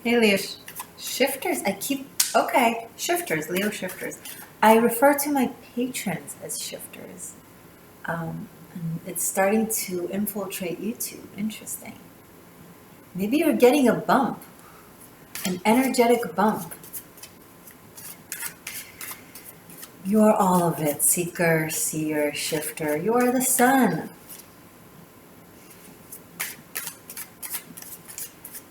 Hey, Leo shifters. Okay, shifters, Leo shifters. I refer to my patrons as shifters. And it's starting to infiltrate YouTube. Interesting. Maybe you're getting a bump, an energetic bump. You are all of it, seeker, seer, shifter. You are the sun.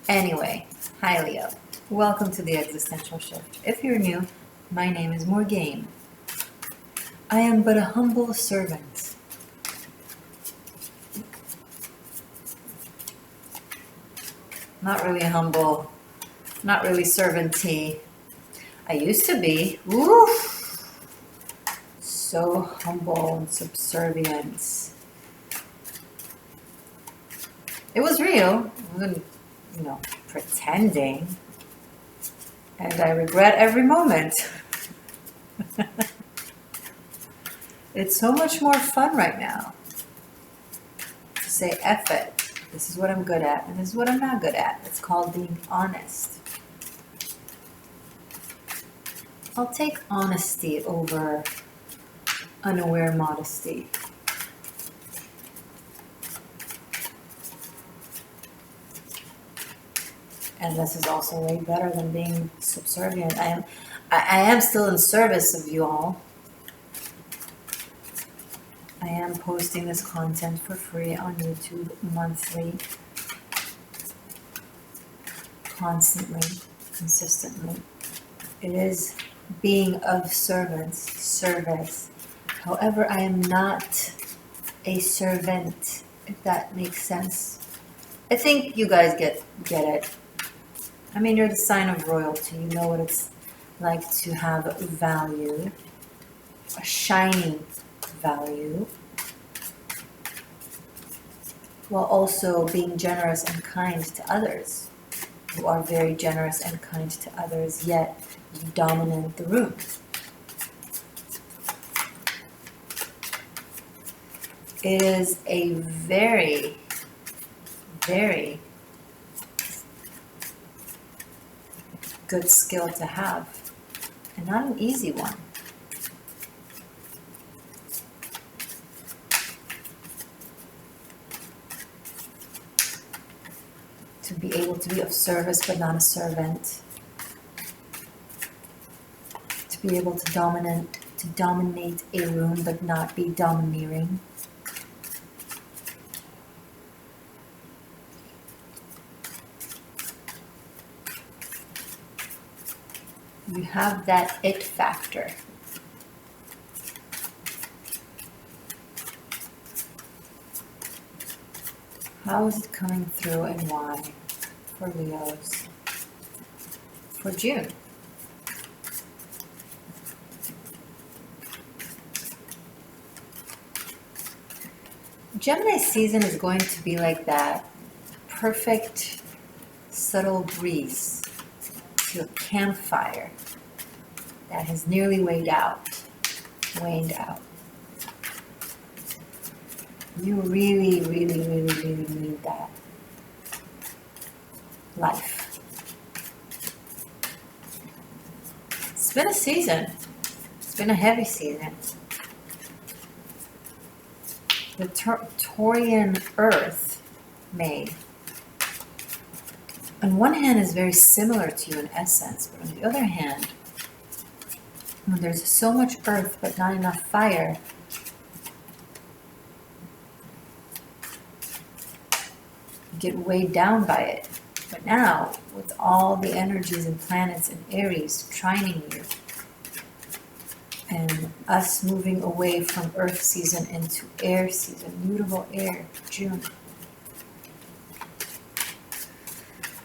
Anyway, hi Leo. Welcome to the Existential Shift. If you're new, my name is Morgane. I am but a humble servant. Not really humble, not really servanty. I used to be. Woof! So humble and subservient. It was real. I wasn't, pretending. And I regret every moment. It's so much more fun right now to say, F it. This is what I'm good at, and this is what I'm not good at. It's called being honest. I'll take honesty over unaware modesty. And this is also way better than being subservient. I am still in service of you all. I am posting this content for free on YouTube monthly, constantly, consistently. It is being of service. However, I am not a servant, if that makes sense. I think you guys get it. I mean, you're the sign of royalty. You know what it's like to have value, a shining value, while also being generous and kind to others. You are very generous and kind to others, yet you dominate the room. It is a very, very good skill to have, and not an easy one. To be able to be of service but not a servant. To be able to dominate a room but not be domineering. You have that it factor. How is it coming through and why for Leos for June? Gemini season is going to be like that perfect subtle breeze to a campfire that has nearly waned out. You really, really, really, really need that life. It's been a season. It's been a heavy season. The Taurian Earth made, on one hand, is very similar to you in essence, but on the other hand, when there's so much earth but not enough fire, you get weighed down by it. But now, with all the energies and planets and Aries trining you, and us moving away from earth season into air season, mutable air, June,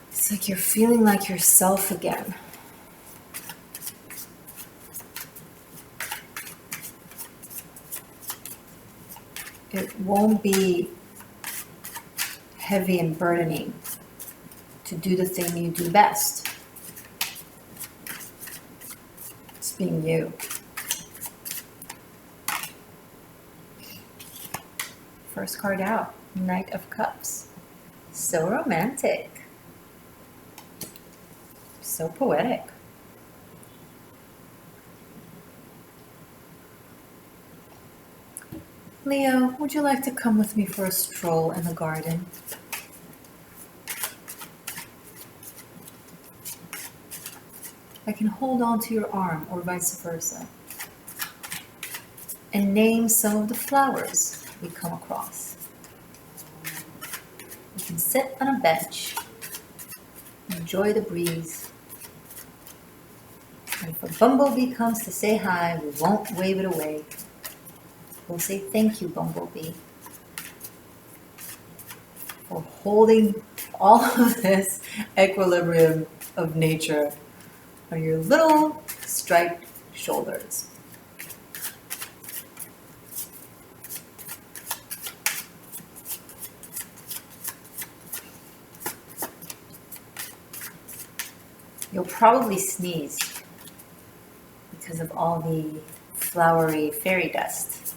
it's like you're feeling like yourself again. It won't be heavy and burdening to do the thing you do best. It's being you. First card out, Knight of Cups. So romantic. So poetic. Leo, would you like to come with me for a stroll in the garden? I can hold on to your arm or vice versa and name some of the flowers we come across. We can sit on a bench, enjoy the breeze, and if a bumblebee comes to say hi, we won't wave it away. We'll say thank you, bumblebee, for holding all of this equilibrium of nature on your little striped shoulders. You'll probably sneeze because of all the flowery fairy dust.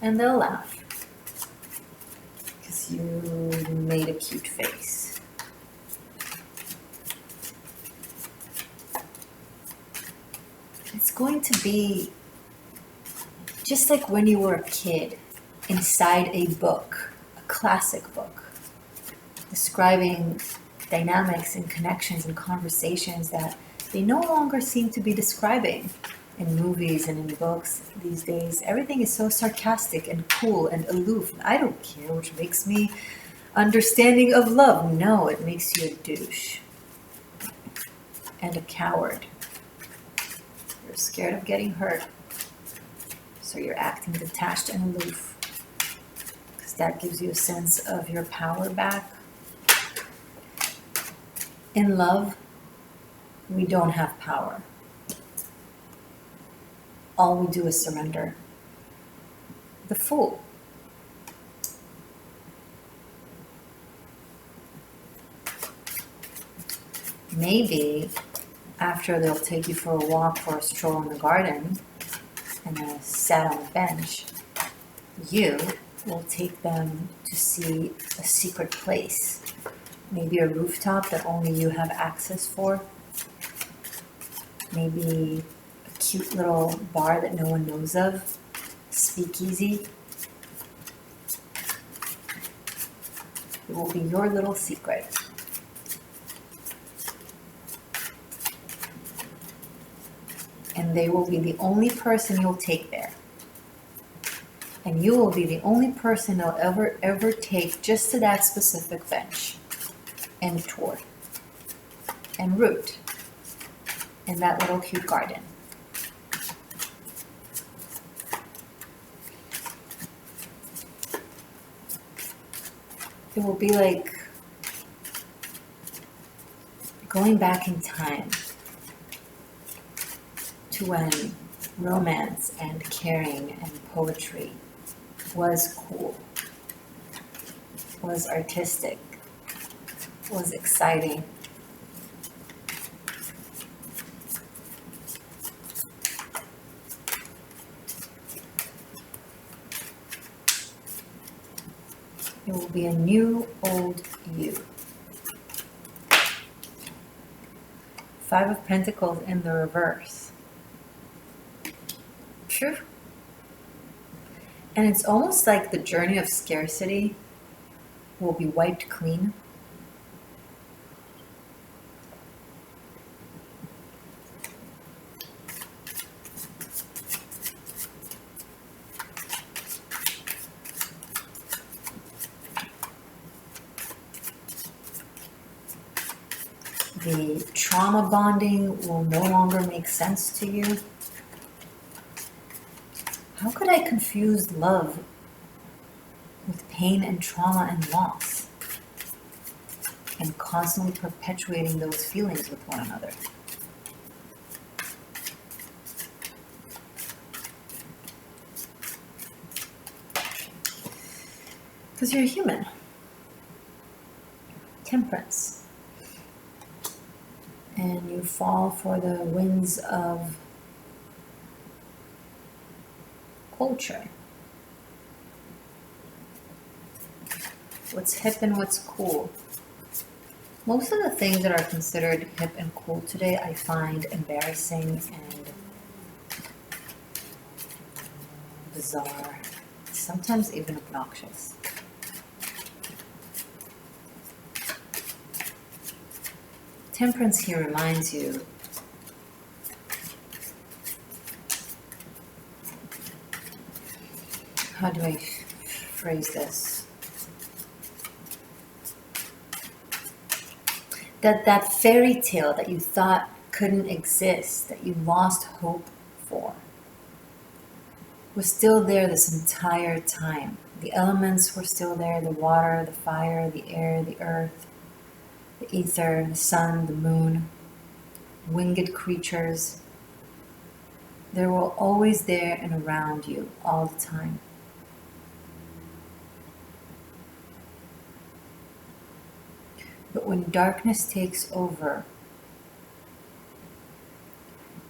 And they'll laugh because you made a cute face. It's going to be just like when you were a kid inside a book, a classic book, describing dynamics and connections and conversations that they no longer seem to be describing in movies and in books these days. Everything is so sarcastic and cool and aloof. I don't care, which makes me understanding of love. No, it makes you a douche and a coward. You're scared of getting hurt, so you're acting detached and aloof because that gives you a sense of your power back. In love, we don't have power. All we do is surrender. The fool. Maybe after they'll take you for a walk or a stroll in the garden and sat on a bench, you will take them to see a secret place. Maybe a rooftop that only you have access for. Maybe a cute little bar that no one knows of. Speakeasy. It will be your little secret. And they will be the only person you'll take there. And you will be the only person they'll ever take just to that specific bench. And tour. And root. In that little cute garden. It will be like going back in time to when romance and caring and poetry was cool, was artistic, was exciting. It will be a new old you. Five of Pentacles in the reverse. True. And it's almost like the journey of scarcity will be wiped clean. The trauma bonding will no longer make sense to you. How could I confuse love with pain and trauma and loss? And constantly perpetuating those feelings with one another. Because you're human. Temperance. And you fall for the winds of culture. What's hip and what's cool? Most of the things that are considered hip and cool today, I find embarrassing and bizarre, sometimes even obnoxious. Temperance here reminds you how do I phrase this? That fairy tale that you thought couldn't exist, that you lost hope for, was still there this entire time. The elements were still there, the water, the fire, the air, the earth, the ether, the sun, the moon, winged creatures. They were always there and around you all the time. But when darkness takes over,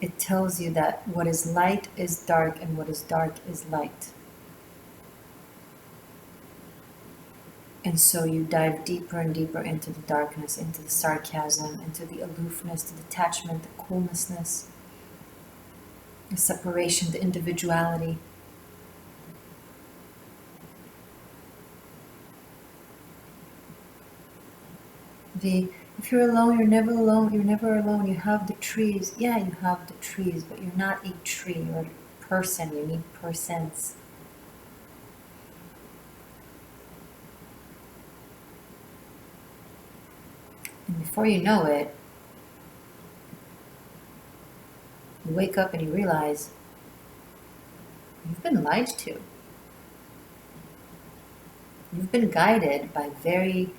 it tells you that what is light is dark and what is dark is light. And so you dive deeper and deeper into the darkness, into the sarcasm, into the aloofness, the detachment, the coolness, the separation, the individuality. If you're alone, you're never alone, you're never alone, you have the trees. Yeah, you have the trees, but you're not a tree, you're a person, you need persons. And before you know it, you wake up and you realize you've been lied to. You've been guided by very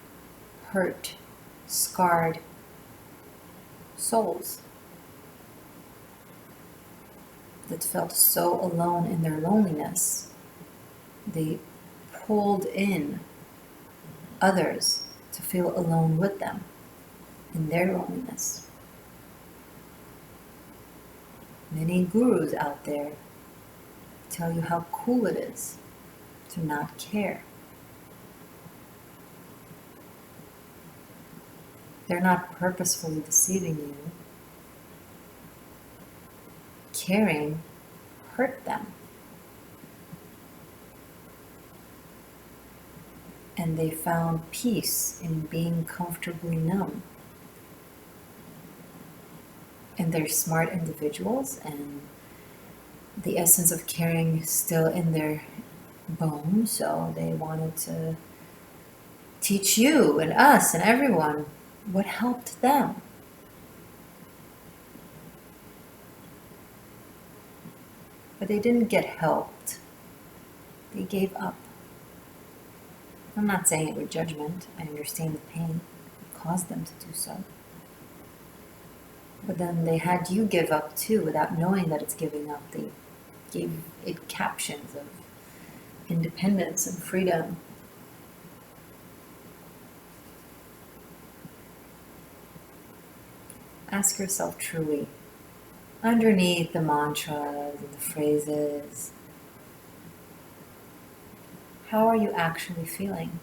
hurt, scarred souls that felt so alone in their loneliness. They pulled in others to feel alone with them in their loneliness. Many gurus out there tell you how cool it is to not care. They're not purposefully deceiving you. Caring hurt them. And they found peace in being comfortably numb. And they're smart individuals, and the essence of caring is still in their bones, so they wanted to teach you and us and everyone what helped them. But they didn't get helped. They gave up. I'm not saying it with judgment. I understand the pain that caused them to do so. But then they had you give up too without knowing that it's giving up. They gave it captions of independence and freedom. Ask yourself truly, underneath the mantras and the phrases, how are you actually feeling?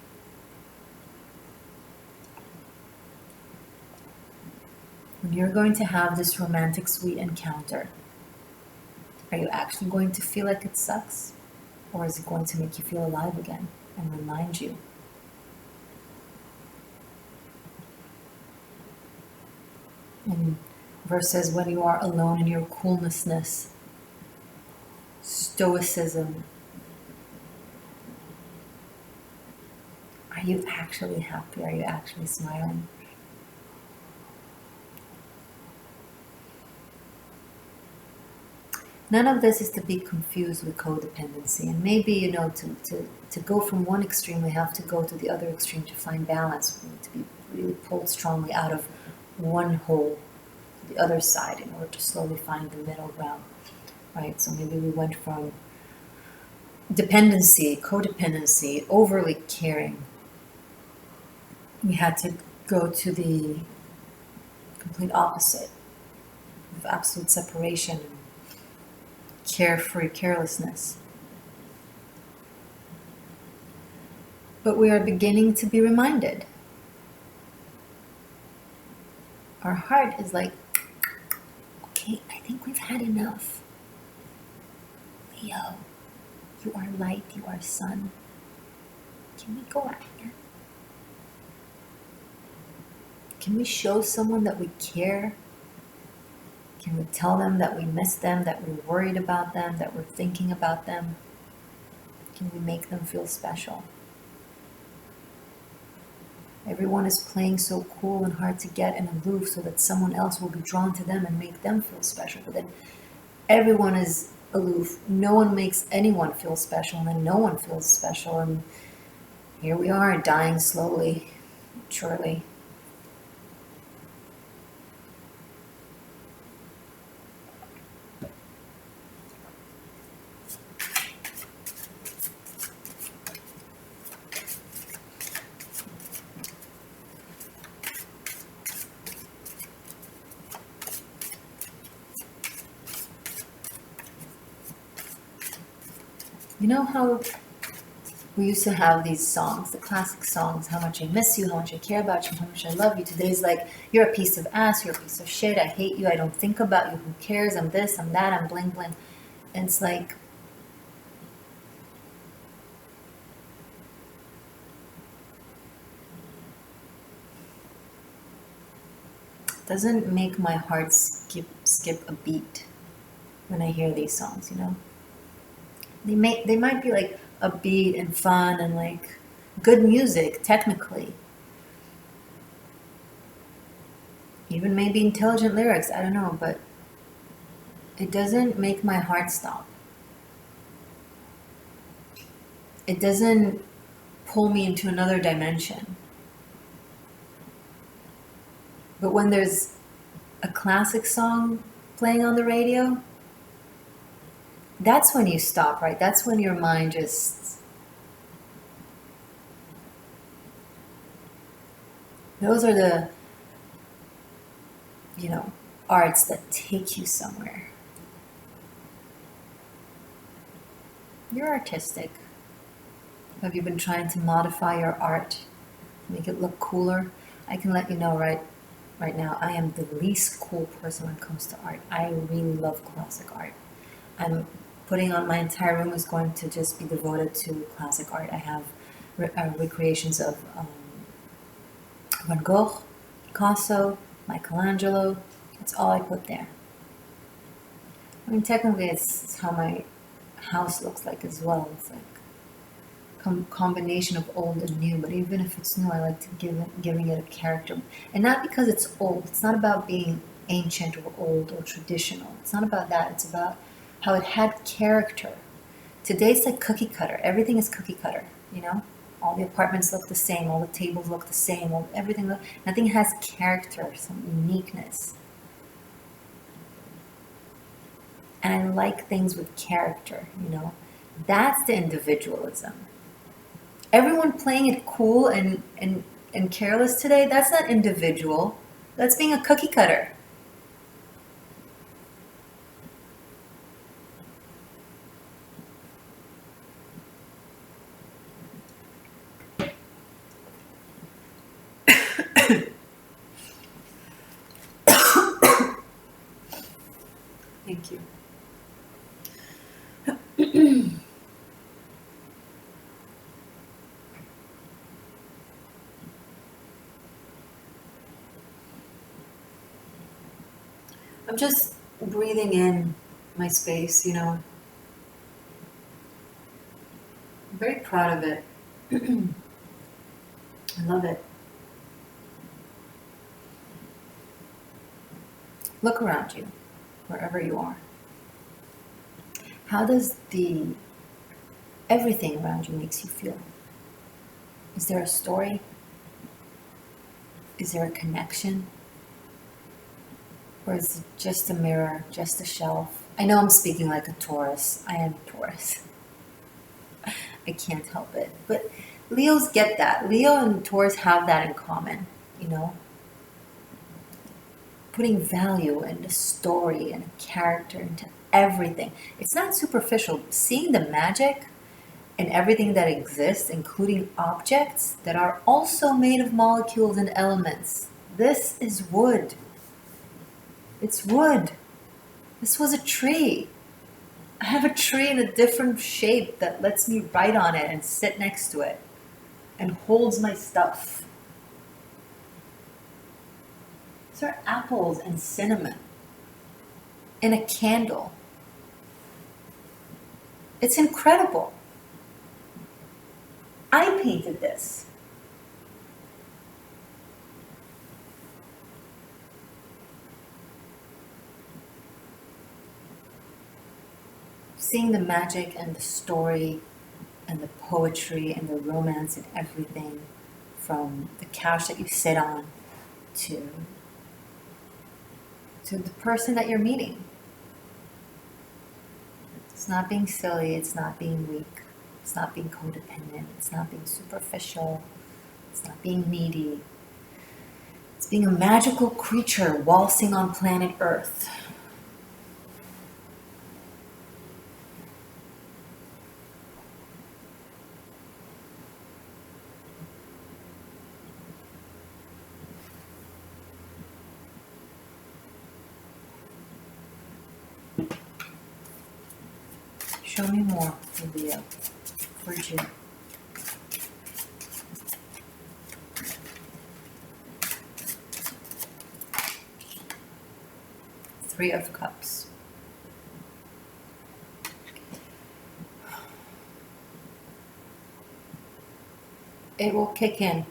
When you're going to have this romantic, sweet encounter, are you actually going to feel like it sucks? Or is it going to make you feel alive again and remind you? And versus when you are alone in your coolness, stoicism, are you actually happy? Are you actually smiling? None of this is to be confused with codependency. And maybe, to go from one extreme, we have to go to the other extreme to find balance. We need to be really pulled strongly out of one hole to the other side in order to slowly find the middle ground, right? So maybe we went from dependency, codependency, overly caring. We had to go to the complete opposite of absolute separation, carefree carelessness. But we are beginning to be reminded. Our heart is like, okay, I think we've had enough. Leo, you are light, you are sun. Can we go out here? Can we show someone that we care? Can we tell them that we miss them, that we're worried about them, that we're thinking about them? Can we make them feel special? Everyone is playing so cool and hard to get and aloof so that someone else will be drawn to them and make them feel special. But then everyone is aloof. No one makes anyone feel special, and then no one feels special. And here we are, dying slowly, surely. You know how we used to have these songs, the classic songs, how much I miss you, how much I care about you, how much I love you. Today's like, you're a piece of ass, you're a piece of shit, I hate you, I don't think about you, who cares, I'm this, I'm that, I'm bling bling. And it's like, doesn't make my heart skip a beat when I hear these songs, you know? They might be like upbeat and fun and like good music, technically. Even maybe intelligent lyrics, I don't know, but it doesn't make my heart stop. It doesn't pull me into another dimension. But when there's a classic song playing on the radio, that's when you stop, right? That's when your mind just... Those are the, you know, arts that take you somewhere. You're artistic. Have you been trying to modify your art, make it look cooler? I can let you know right now, I am the least cool person when it comes to art. I really love classic art. I'm putting on my entire room is going to just be devoted to classic art. I have recreations of Van Gogh, Picasso, Michelangelo. That's all I put there. I mean, technically, it's how my house looks like as well. It's like combination of old and new. But even if it's new, I like to giving it a character, and not because it's old. It's not about being ancient or old or traditional. It's not about that. It's about how it had character. Today it's like cookie cutter. Everything is cookie cutter, you know? All the apartments look the same, all the tables look the same, nothing has character, some uniqueness. And I like things with character, you know? That's the individualism. Everyone playing it cool and careless today, that's not individual. That's being a cookie cutter. Thank you. I'm just breathing in my space, you know. I'm very proud of it. I love it. Look around you, wherever you are. How does everything around you makes you feel? Is there a story? Is there a connection? Or is it just a mirror, just a shelf? I know I'm speaking like a Taurus. I am a Taurus. I can't help it. But Leos get that. Leo and Taurus have that in common, you know? Putting value in the story and the character into everything. It's not superficial. Seeing the magic and everything that exists, including objects that are also made of molecules and elements. This is wood. It's wood. This was a tree. I have a tree in a different shape that lets me write on it and sit next to it and holds my stuff. These are apples and cinnamon in a candle. It's incredible. I painted this. Seeing the magic and the story and the poetry and the romance and everything, from the couch that you sit on to the person that you're meeting. It's not being silly, it's not being weak, it's not being codependent, it's not being superficial, it's not being needy. It's being a magical creature waltzing on planet Earth. Show me more, Leo, for June. Three of Cups. It will kick in.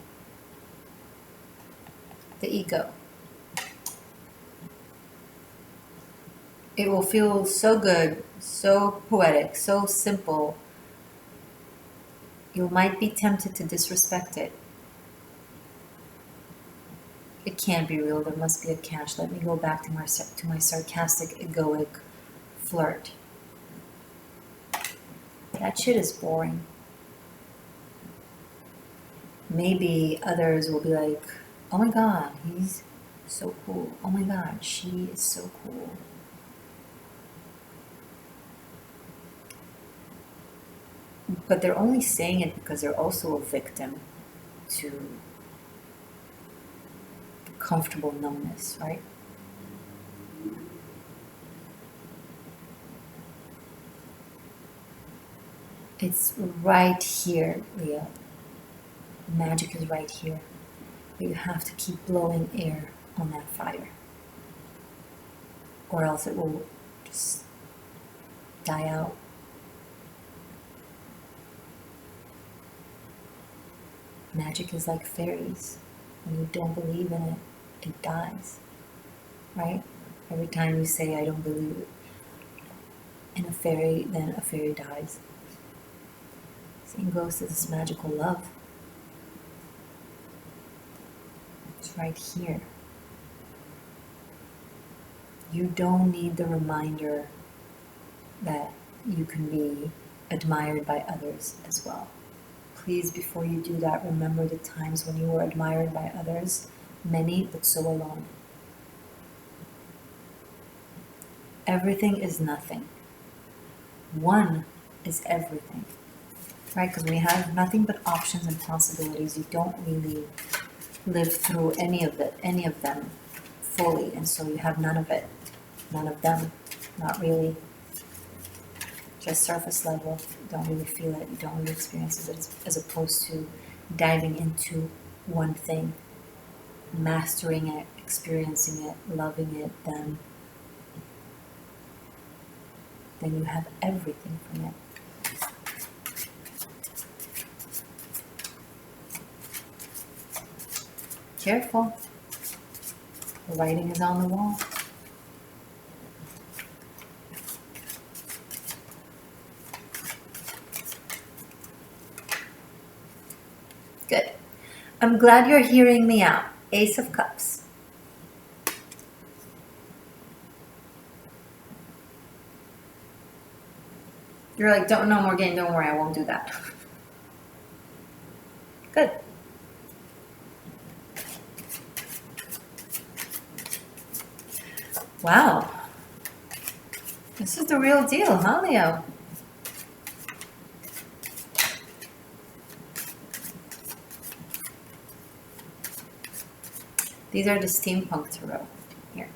The ego. It will feel so good, so poetic, so simple. You might be tempted to disrespect it. It can't be real. There must be a catch. Let me go back to my sarcastic, egoic flirt. That shit is boring. Maybe others will be like, oh my God, he's so cool. Oh my God, she is so cool. But they're only saying it because they're also a victim to comfortable numbness, right? It's right here, Leo. Magic is right here. But you have to keep blowing air on that fire, or else it will just die out. Magic is like fairies. When you don't believe in it, it dies, right? Every time you say, I don't believe in a fairy, then a fairy dies. Same goes to this magical love. It's right here. You don't need the reminder that you can be admired by others as well. Please, before you do that, remember the times when you were admired by others, many but so alone. Everything is nothing. One is everything, right? Because when you have nothing but options and possibilities, you don't really live through any of them fully, and so you have none of it, none of them, not really. Just surface level, you don't really feel it, you don't really experience it, as opposed to diving into one thing, mastering it, experiencing it, loving it, then you have everything from it. Careful, the writing is on the wall. Good. I'm glad you're hearing me out. Ace of Cups. You're like, don't know, Morgane, don't worry, I won't do that. Good. Wow. This is the real deal, huh, Leo? These are the steampunk tarot. Here.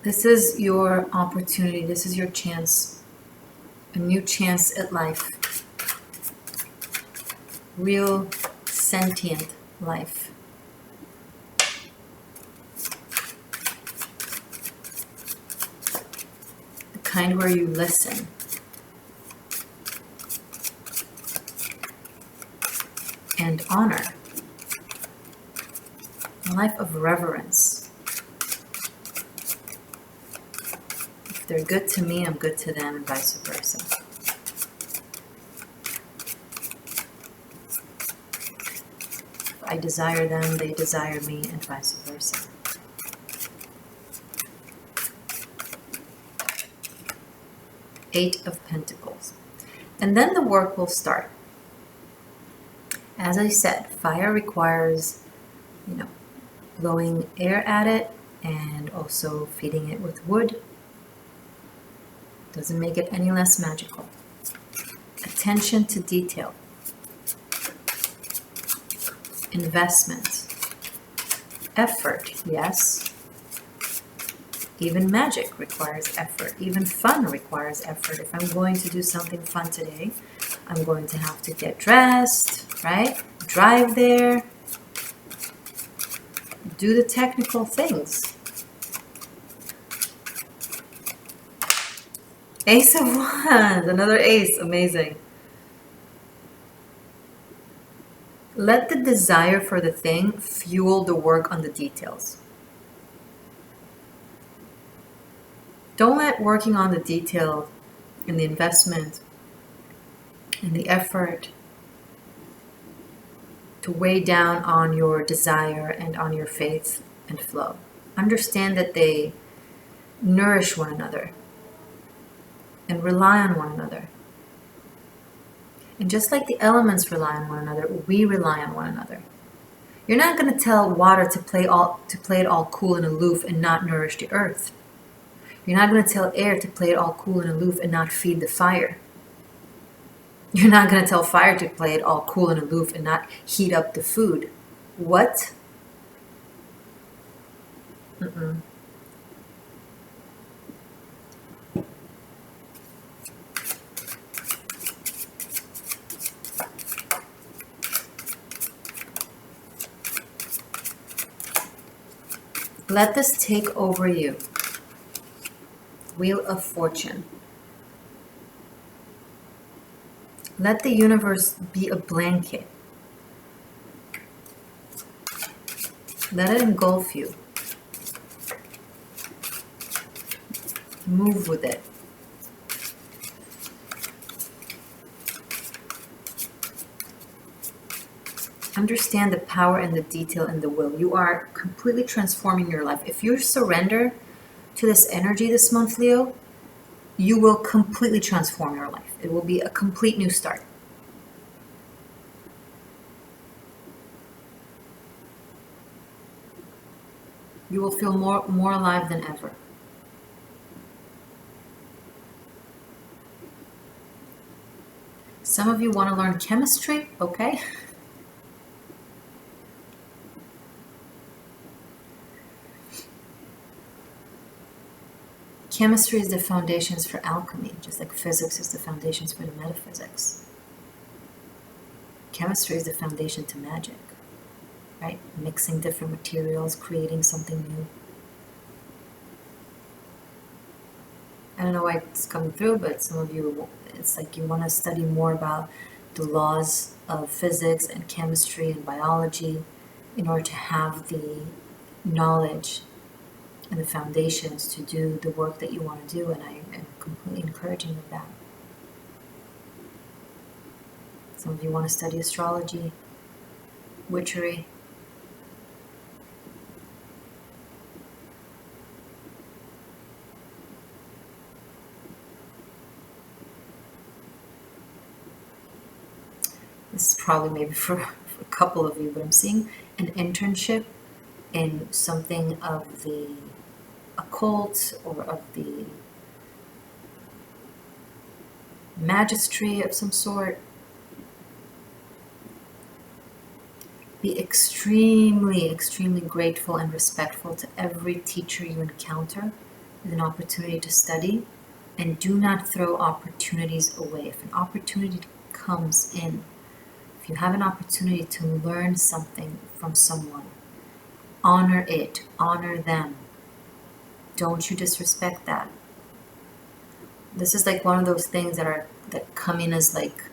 This is your opportunity. This is your chance. A new chance at life. Real sentient life. The kind where you listen. And honor. A life of reverence. If they're good to me, I'm good to them, and vice versa. If I desire them, they desire me, and vice versa. Eight of Pentacles. And then the work will start. As I said, fire requires, blowing air at it and also feeding it with wood. Doesn't make it any less magical. Attention to detail. Investment. Effort, yes. Even magic requires effort. Even fun requires effort. If I'm going to do something fun today, I'm going to have to get dressed, right? Drive there. Do the technical things. Ace of Wands, another ace, amazing. Let the desire for the thing fuel the work on the details. Don't let working on the detail and the investment and the effort to weigh down on your desire and on your faith and flow. Understand that they nourish one another and rely on one another. And just like the elements rely on one another, we rely on one another. You're not going to tell water to play it all cool and aloof and not nourish the earth. You're not going to tell air to play it all cool and aloof and not feed the fire. You're not going to tell fire to play it all cool and aloof and not heat up the food. What? Mm-mm. Let this take over you. Wheel of Fortune. Let the universe be a blanket. Let it engulf you. Move with it. Understand the power and the detail and the will. You are completely transforming your life. If you surrender to this energy this month, Leo, you will completely transform your life. It will be a complete new start. You will feel more alive than ever. Some of you want to learn chemistry, okay? Chemistry is the foundations for alchemy, just like physics is the foundations for the metaphysics. Chemistry is the foundation to magic, right? Mixing different materials, creating something new. I don't know why it's coming through, but some of you, it's like you want to study more about the laws of physics and chemistry and biology in order to have the knowledge and the foundations to do the work that you want to do, and I am completely encouraging of that. Some of you want to study astrology, witchery. This is probably maybe for a couple of you, but I'm seeing an internship in something of the occult or of the magistry of some sort. Be extremely, extremely grateful and respectful to every teacher you encounter with an opportunity to study, and do not throw opportunities away. If an opportunity comes in, if you have an opportunity to learn something from someone, honor it, honor them. Don't you disrespect that. This is like one of those things that come in as like,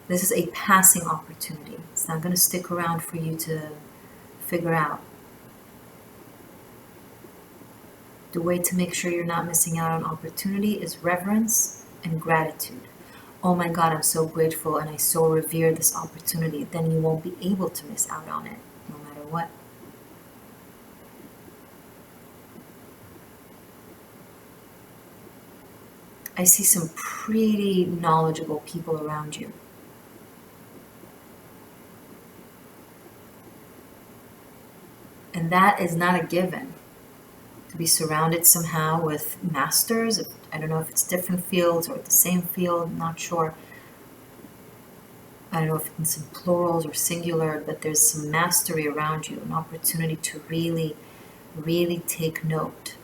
this is a passing opportunity. It's not going to stick around for you to figure out. The way to make sure you're not missing out on opportunity is reverence and gratitude. Oh my God, I'm so grateful and I so revere this opportunity. Then you won't be able to miss out on it, no matter what. I see some pretty knowledgeable people around you. And that is not a given. To be surrounded somehow with masters. I don't know if it's different fields or the same field, I'm not sure. I don't know if it's in plurals or singular, but there's some mastery around you, an opportunity to really, really take note.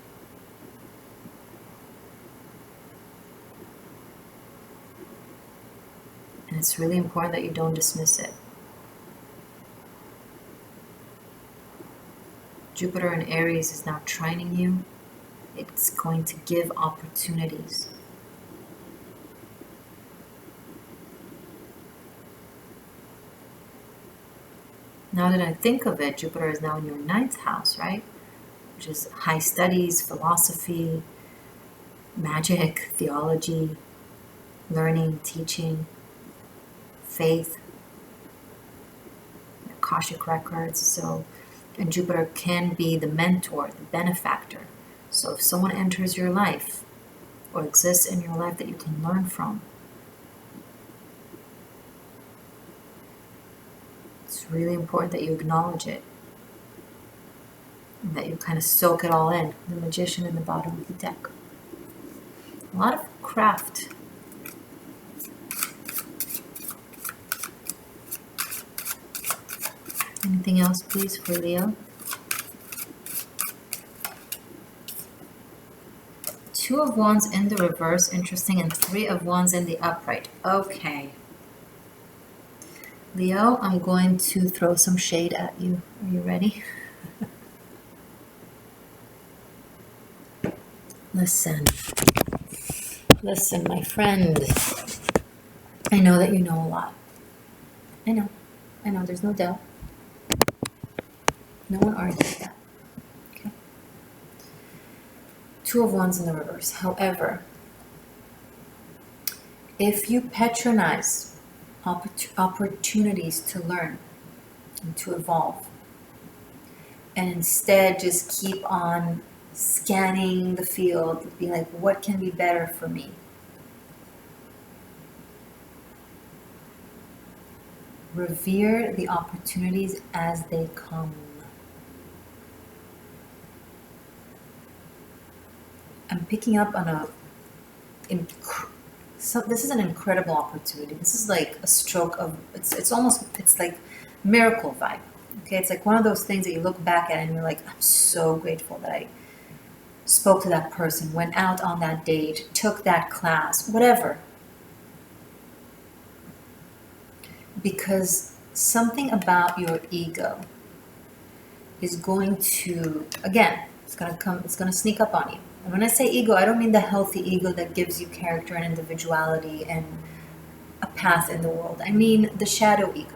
And it's really important that you don't dismiss it. Jupiter in Aries is now trining you. It's going to give opportunities. Now that I think of it, Jupiter is now in your 9th house, right? Which is high studies, philosophy, magic, theology, learning, teaching, faith, Akashic records. And Jupiter can be the mentor, the benefactor. So if someone enters your life or exists in your life that you can learn from, it's really important that you acknowledge it and that you kind of soak it all in. The Magician in the bottom of the deck. A lot of craft. Anything else, please, for Leo? 2 of Wands in the reverse, interesting, and 3 of Wands in the upright. Okay. Leo, I'm going to throw some shade at you. Are you ready? Listen, my friend. I know that you know a lot. I know, there's no doubt. No one argues that. Okay. 2 of Wands in the reverse. However, if you patronize opportunities to learn and to evolve, and instead just keep on scanning the field, be like, what can be better for me? Revere the opportunities as they come. I'm picking up on this is an incredible opportunity. This is like a stroke of, it's like miracle vibe. Okay, it's like one of those things that you look back at and you're like, I'm so grateful that I spoke to that person, went out on that date, took that class, whatever. Because something about your ego is going to, again, it's going to sneak up on you. And when I say ego, I don't mean the healthy ego that gives you character and individuality and a path in the world. I mean the shadow ego.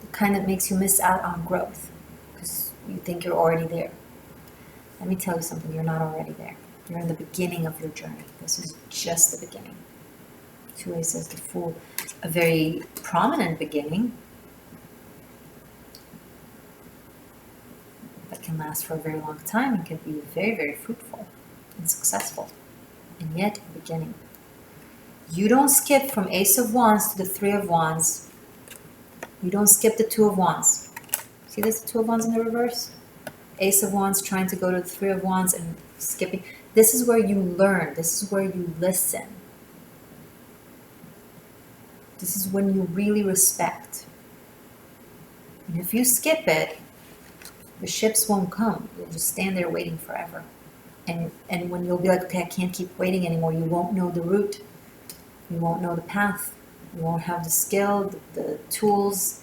The kind that makes you miss out on growth because you think you're already there. Let me tell you something, you're not already there. You're in the beginning of your journey. This is just the beginning. Two Aces, the Fool, a very prominent beginning that can last for a very long time and can be very, very fruitful and successful, and yet a beginning. You don't skip from Ace of Wands to the 3 of Wands. You don't skip the 2 of Wands. See this, Two of Wands in the reverse? Ace of Wands trying to go to the Three of Wands and skipping. This is where you learn. This is where you listen. This is when you really respect. And if you skip it, the ships won't come. You'll just stand there waiting forever. And when you'll be like, okay, I can't keep waiting anymore, you won't know the route. You won't know the path. You won't have the skill, the tools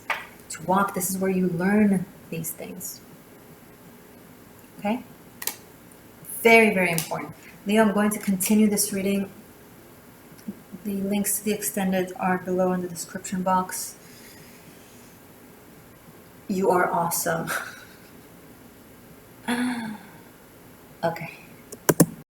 to walk. This is where you learn these things. Okay? Very, very important. Leo, I'm going to continue this reading. The links to the extended are below in the description box. You are awesome. Okay.